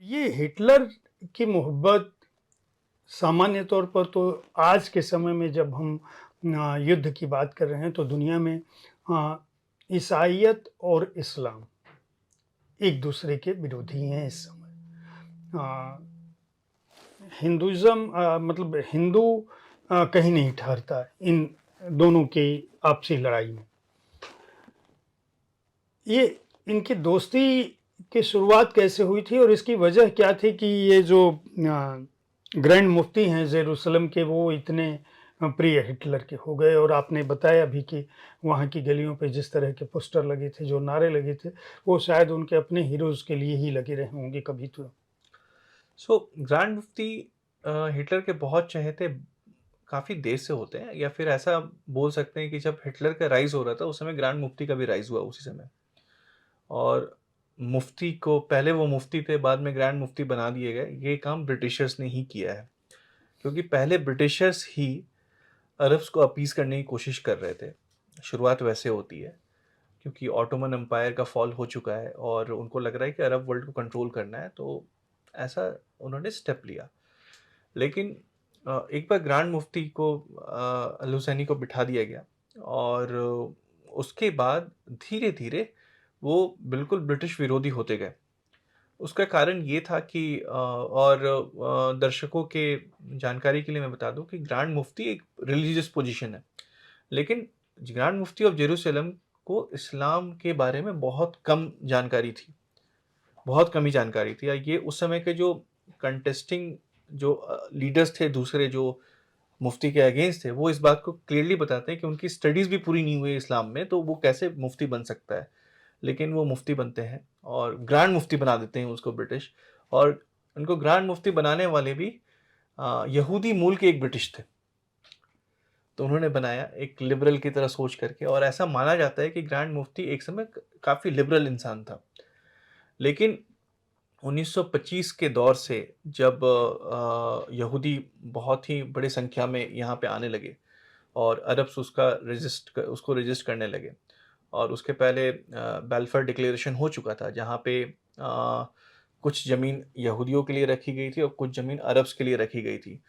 ये हिटलर की मोहब्बत सामान्य तौर पर तो आज के समय में जब हम युद्ध की बात कर रहे हैं तो दुनिया में ईसाइयत और इस्लाम एक दूसरे के विरोधी हैं इस समय। हिंदुइज्म मतलब हिंदू कहीं नहीं ठहरता इन दोनों की आपसी लड़ाई में। ये इनकी दोस्ती की शुरुआत कैसे हुई थी और इसकी वजह क्या थी कि ये जो ग्रैंड मुफ्ती हैं जेरूसलम के, वो इतने प्रिय हिटलर के हो गए। और आपने बताया भी कि वहाँ की गलियों पे जिस तरह के पोस्टर लगे थे, जो नारे लगे थे, वो शायद उनके अपने हीरोज़ के लिए ही लगे रहे होंगे कभी तो। ग्रैंड मुफ्ती हिटलर के बहुत चहेते काफ़ी देर से होते हैं, या फिर ऐसा बोल सकते हैं कि जब हिटलर का राइज हो रहा था उस समय ग्रैंड मुफ्ती का भी राइज हुआ उसी समय। और मुफ्ती को पहले वो मुफ्ती थे, बाद में ग्रैंड मुफ्ती बना दिए गए। ये काम ब्रिटिशर्स ने ही किया है, क्योंकि पहले ब्रिटिशर्स ही अरब्स को अपीस करने की कोशिश कर रहे थे। शुरुआत वैसे होती है, क्योंकि ऑटोमन एम्पायर का फॉल हो चुका है और उनको लग रहा है कि अरब वर्ल्ड को कंट्रोल करना है, तो ऐसा उन्होंने स्टेप लिया। लेकिन एक बार ग्रैंड मुफ्ती को अल हुसैनी को बिठा दिया गया, और उसके बाद धीरे धीरे वो बिल्कुल ब्रिटिश विरोधी होते गए। उसका कारण ये था कि दर्शकों के जानकारी के लिए मैं बता दूं कि ग्रैंड मुफ्ती एक रिलीजियस पोजीशन है, लेकिन ग्रैंड मुफ्ती ऑफ जेरूसलम को इस्लाम के बारे में बहुत कम जानकारी थी, बहुत कम ही जानकारी थी। ये उस समय के जो कंटेस्टिंग जो लीडर्स थे दूसरे, जो मुफ्ती के अगेंस्ट थे, वो इस बात को क्लियरली बताते हैं कि उनकी स्टडीज़ भी पूरी नहीं हुई इस्लाम में, तो वो कैसे मुफ्ती बन सकता है। लेकिन वो मुफ्ती बनते हैं और ग्रैंड मुफ्ती बना देते हैं उसको ब्रिटिश। और उनको ग्रैंड मुफ्ती बनाने वाले भी यहूदी मूल के एक ब्रिटिश थे, तो उन्होंने बनाया एक लिबरल की तरह सोच करके। और ऐसा माना जाता है कि ग्रैंड मुफ्ती एक समय काफ़ी लिबरल इंसान था। लेकिन 1925 के दौर से जब यहूदी बहुत ही बड़ी संख्या में यहाँ पे आने लगे और अरब्स उसको रेजिस्ट करने लगे, और उसके पहले बेल्फर डिक्लेरेशन हो चुका था, जहाँ पे कुछ ज़मीन यहूदियों के लिए रखी गई थी और कुछ ज़मीन अरब्स के लिए रखी गई थी।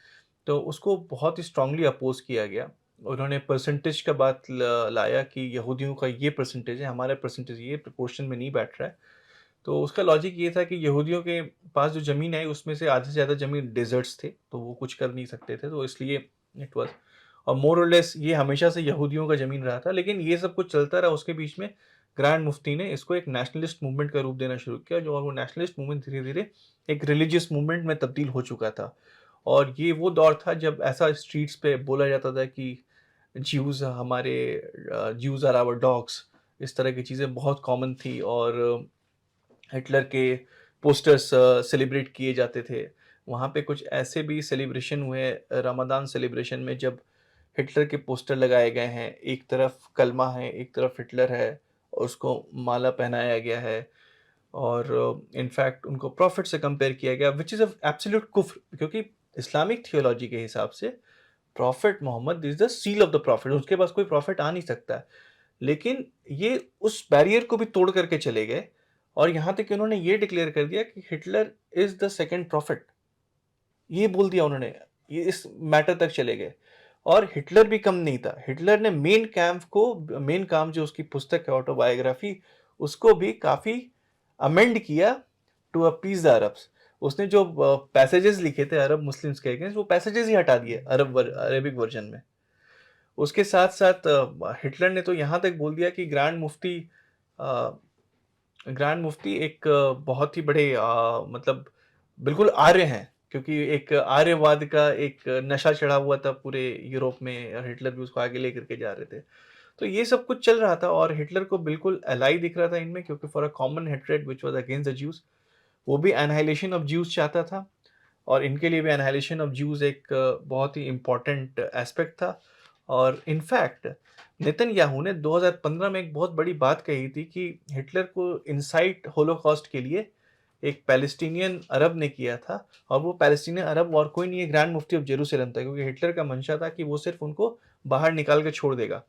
तो उसको बहुत ही स्ट्रांगली अपोज किया गया। उन्होंने परसेंटेज का बात लाया कि यहूदियों का ये परसेंटेज है, हमारा परसेंटेज ये प्रोपोर्शन में नहीं बैठ रहा है। तो उसका लॉजिक ये था कि यहूदियों के पास जो ज़मीन है उसमें से आधे से ज़्यादा ज़मीन डेजर्ट्स थे, तो वो कुछ कर नहीं सकते थे, तो इसलिए इट वाज। और मोर और लेस ये हमेशा से यहूदियों का ज़मीन रहा था। लेकिन ये सब कुछ चलता रहा, उसके बीच में ग्रैंड मुफ्ती ने इसको एक नेशनलिस्ट मूवमेंट का रूप देना शुरू किया, जो और वो नेशनलिस्ट मूवमेंट धीरे धीरे एक रिलीजियस मूवमेंट में तब्दील हो चुका था। और ये वो दौर था जब ऐसा स्ट्रीट्स पे बोला जाता था कि ज्यूज़ हमारे ज्यूज़ आर आवर डॉग्स, इस तरह की चीज़ें बहुत कॉमन थी। और हिटलर के पोस्टर्स सेलिब्रेट किए जाते थे। वहाँ पे कुछ ऐसे भी सेलिब्रेशन हुए रमज़ान सेलिब्रेशन में, जब हिटलर के पोस्टर लगाए गए हैं, एक तरफ कलमा है, एक तरफ हिटलर है, और उसको माला पहनाया गया है। और इनफैक्ट उनको प्रॉफिट से कंपेयर किया गया, विच इज़ एब्सोल्यूट कुफ्र, क्योंकि इस्लामिक थियोलॉजी के हिसाब से prophet Muhammad is the seal of the prophet, उसके पास कोई प्रॉफिट आ नहीं सकता है। लेकिन ये उस बैरियर को भी तोड़ करके चले गए, और यहाँ तक कि उन्होंने ये डिक्लेयर कर दिया कि Hitler is the second profit. ये बोल दिया उन्होंने, ये इस मैटर तक चले गए। और हिटलर भी कम नहीं था, हिटलर ने मेन काम जो उसकी पुस्तक है ऑटोबायोग्राफी, उसको भी काफ़ी अमेंड किया टू अपीज द अरब्स। उसने जो पैसेजेस लिखे थे अरब मुस्लिम्स के अगेंस्ट, वो पैसेजेस ही हटा दिए अरेबिक वर्जन में। उसके साथ साथ हिटलर ने तो यहाँ तक बोल दिया कि ग्रैंड मुफ्ती एक बहुत ही बड़े मतलब बिल्कुल आर्य हैं, क्योंकि एक आर्यवाद का एक नशा चढ़ा हुआ था पूरे यूरोप में, और हिटलर भी उसको आगे लेकर के जा रहे थे। तो ये सब कुछ चल रहा था, और हिटलर को बिल्कुल अलाई दिख रहा था इनमें, क्योंकि for a common hatred which was against the Jews, वो भी एनहाइलेशन ऑफ ज्यूज चाहता था, और इनके लिए भी एनहाइलेशन ऑफ ज्यूज एक बहुत ही इम्पॉर्टेंट एस्पेक्ट था। और इनफैक्ट नेतन्याहू ने 2015 में एक बहुत बड़ी बात कही थी कि हिटलर को इंसाइट होलोकॉस्ट के लिए एक पैलेस्टीनियन अरब ने किया था, और वो पैलेस्टीनियन अरब और कोई नहीं है, ग्रैंड मुफ्ती ऑफ जेरूसलम था, क्योंकि हिटलर का मंशा था कि वो सिर्फ उनको बाहर निकाल के छोड़ देगा।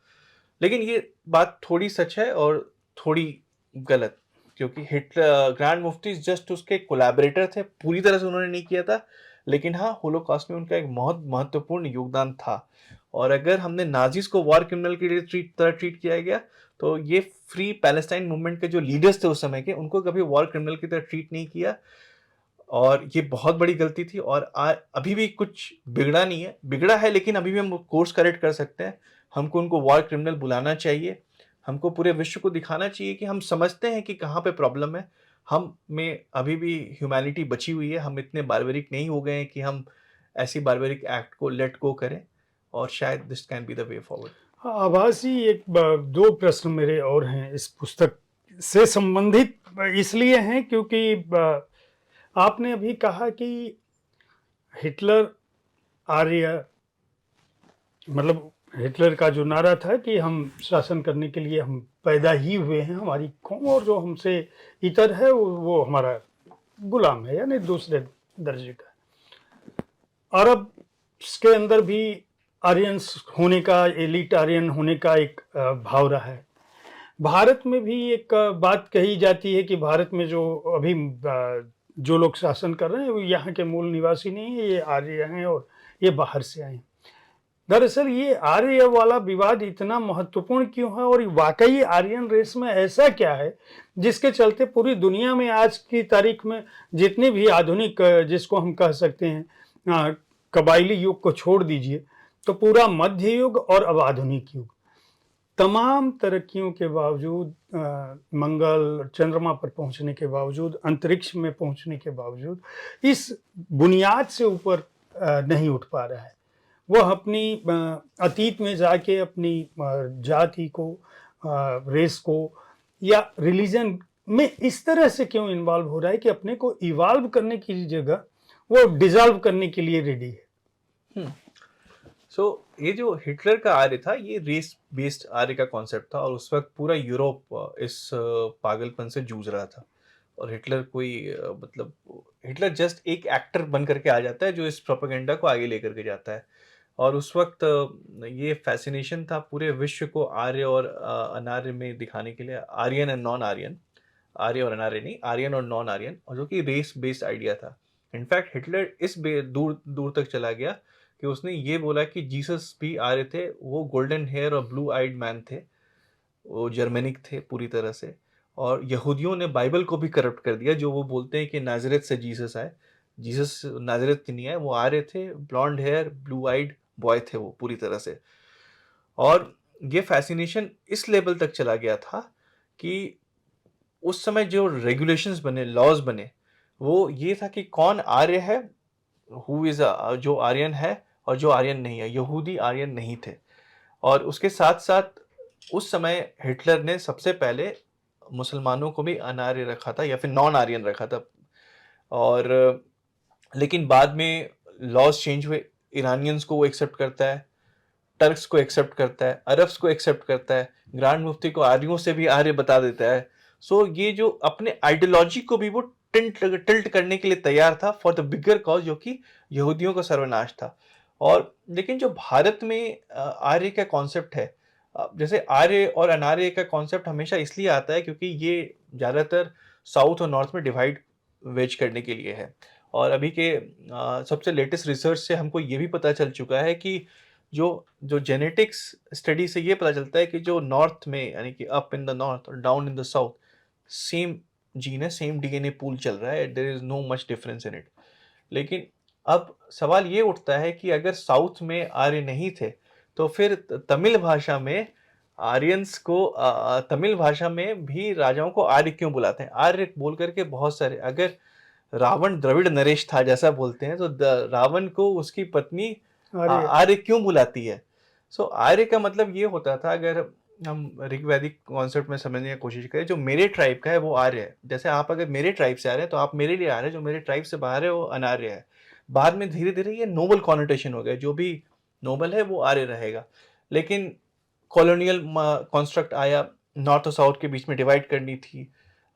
लेकिन ये बात थोड़ी सच है और थोड़ी गलत। क्योंकि हिटलर ग्रैंड मुफ्ती जस्ट उसके कोलैबोरेटर थे, पूरी तरह से उन्होंने नहीं किया था, लेकिन हाँ होलोकॉस्ट में उनका एक बहुत महत्वपूर्ण योगदान था। और अगर हमने नाजीज को वॉर क्रिमिनल के लिए ट्रीट किया गया, तो ये फ्री पैलेस्टाइन मूवमेंट के जो लीडर्स थे उस समय के, उनको कभी वॉर क्रिमिनल की तरह ट्रीट नहीं किया। और ये बहुत बड़ी गलती थी। और अभी भी कुछ बिगड़ा नहीं है, बिगड़ा है लेकिन अभी भी हम कोर्स करेक्ट कर सकते हैं। हमको उनको वॉर क्रिमिनल बुलाना चाहिए, हमको पूरे विश्व को दिखाना चाहिए कि हम समझते हैं कि कहाँ पे प्रॉब्लम है, हम में अभी भी ह्यूमैनिटी बची हुई है, हम इतने बारबरिक नहीं हो गए हैं कि हम ऐसी बारबरिक एक्ट को लेट गो करें। और शायद this can be the way forward. हाँ, आभासी दो प्रश्न मेरे और हैं इस पुस्तक से संबंधित, इसलिए हैं क्योंकि आपने अभी कहा कि हिटलर आर्य, मतलब हिटलर का जो नारा था कि हम शासन करने के लिए हम पैदा ही हुए हैं, हमारी कौम, और जो हमसे इतर है वो हमारा गुलाम है, यानी दूसरे दर्जे का। अरब के अंदर भी आर्यंस होने का, एलिट आर्यन होने का एक भाव रहा है। भारत में भी एक बात कही जाती है कि भारत में जो अभी जो लोग शासन कर रहे हैं वो यहाँ के मूल निवासी नहीं है, ये आर्य हैं और ये बाहर से आए हैं। दरअसल ये आर्य वाला विवाद इतना महत्वपूर्ण क्यों है, और वाकई आर्यन रेस में ऐसा क्या है जिसके चलते पूरी दुनिया में आज की तारीख में जितने भी आधुनिक, जिसको हम कह सकते हैं कबायली युग को छोड़ दीजिए, तो पूरा मध्य युग और अब आधुनिक युग, तमाम तरक्कियों के बावजूद, मंगल चंद्रमा पर पहुंचने के बावजूद, अंतरिक्ष में पहुंचने के बावजूद, इस बुनियाद से ऊपर नहीं उठ पा रहा है। वह अपनी अतीत में जाके अपनी जाति को, रेस को या रिलीजन में इस तरह से क्यों इन्वॉल्व हो रहा है कि अपने को इवॉल्व करने की जगह वो डिजॉल्व करने के लिए रेडी है। ये जो हिटलर का आर्य था, ये रेस बेस्ड आर्य का कॉन्सेप्ट था, और उस वक्त पूरा यूरोप इस पागलपन से जूझ रहा था। और हिटलर कोई मतलब हिटलर जस्ट एक एक्टर बन करके आ जाता है जो इस प्रोपेगेंडा को आगे लेकर के जाता है। और उस वक्त ये फैसिनेशन था पूरे विश्व को आर्य और अनार्य में दिखाने के लिए, आर्यन एंड नॉन आर्यन, आर्य और अनार्य नहीं, आर्यन और नॉन आर्यन, और जो कि रेस बेस्ड आइडिया था। इनफैक्ट हिटलर इस दूर दूर तक चला गया कि उसने ये बोला कि जीसस भी आर्य थे, वो गोल्डन हेयर और ब्लू आइड मैन थे, वो जर्मेनिक थे पूरी तरह से। और यहूदियों ने बाइबल को भी करप्ट कर दिया, जो वो बोलते हैं कि नाजरेत से जीसस आए। जीसस नाजरेत से नहीं आए, वो आर्य थे, blonde hair blue eyed boy थे वो पूरी तरह से। और ये फैसिनेशन इस लेवल तक चला गया था कि उस समय जो रेगुलेशंस बने, लॉज बने, वो ये था कि कौन आर्य है, हु इज जो आर्यन है और जो आर्यन नहीं है। यहूदी आर्यन नहीं थे। और उसके साथ साथ उस समय हिटलर ने सबसे पहले मुसलमानों को भी अनार्य रखा था या फिर नॉन आर्यन रखा था। और लेकिन बाद में लॉज चेंज हुए, ईरानियंस को वो एक्सेप्ट करता है, टर्क्स को एक्सेप्ट करता है, अरब्स को एक्सेप्ट करता है, ग्रांड मुफ्ती को आर्यों से भी आर्य बता देता है। ये जो अपने आइडियोलॉजी को भी वो टिल्ट करने के लिए तैयार था फॉर द बिगर कॉज, जो कि यहूदियों का सर्वनाश था। और लेकिन जो भारत में आर्य का कॉन्सेप्ट है, जैसे आर्य और अनार्य का कॉन्सेप्ट हमेशा इसलिए आता है क्योंकि ये ज़्यादातर साउथ और नॉर्थ में डिवाइड वेज करने के लिए है। और अभी के सबसे लेटेस्ट रिसर्च से हमको ये भी पता चल चुका है कि जो जो जेनेटिक्स स्टडी से ये पता चलता है कि जो नॉर्थ में, यानी कि अप इन द नॉर्थ और down in the south, same gene है, सेम डीएनए पूल चल रहा है, there is no much difference in it. लेकिन अब सवाल ये उठता है कि अगर साउथ में आर्य नहीं थे, तो फिर तमिल भाषा में आर्यंस को तमिल भाषा में भी राजाओं को आर्य क्यों बुलाते हैं? आर्य बोल करके बहुत सारे, अगर रावण द्रविड़ नरेश था जैसा बोलते हैं, तो रावण को उसकी पत्नी आर्य क्यों बुलाती है? आर्य का मतलब ये होता था, अगर हम ऋग्वैदिक कॉन्सेप्ट में समझने की कोशिश करें, जो मेरे ट्राइब का है वो आर्य है। जैसे आप अगर मेरे ट्राइब से आ रहे हैं तो आप मेरे लिए आर्य, जो मेरे ट्राइब से बाहर है वो अनार्य है। बाद में धीरे धीरे ये नोबल कॉनोटेशन हो गया, जो भी नोबल है वो आर्य रहेगा। लेकिन कॉलोनियल कॉन्स्ट्रक्ट आया, नॉर्थ और साउथ के बीच में डिवाइड करनी थी,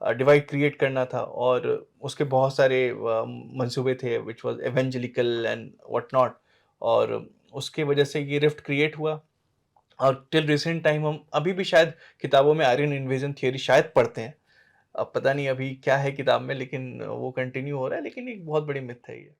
डिवाइड क्रिएट करना था, और उसके बहुत सारे मंसूबे थे which was evangelical and what not. और उसके वजह से ये रिफ्ट क्रिएट हुआ। और टिल रिसेंट टाइम हम अभी भी शायद किताबों में आर्यन इन्वेजन थियोरी शायद पढ़ते हैं, अब पता नहीं अभी क्या है किताब में, लेकिन वो कंटिन्यू हो रहा है, लेकिन एक बहुत बड़ी मिथ है ये।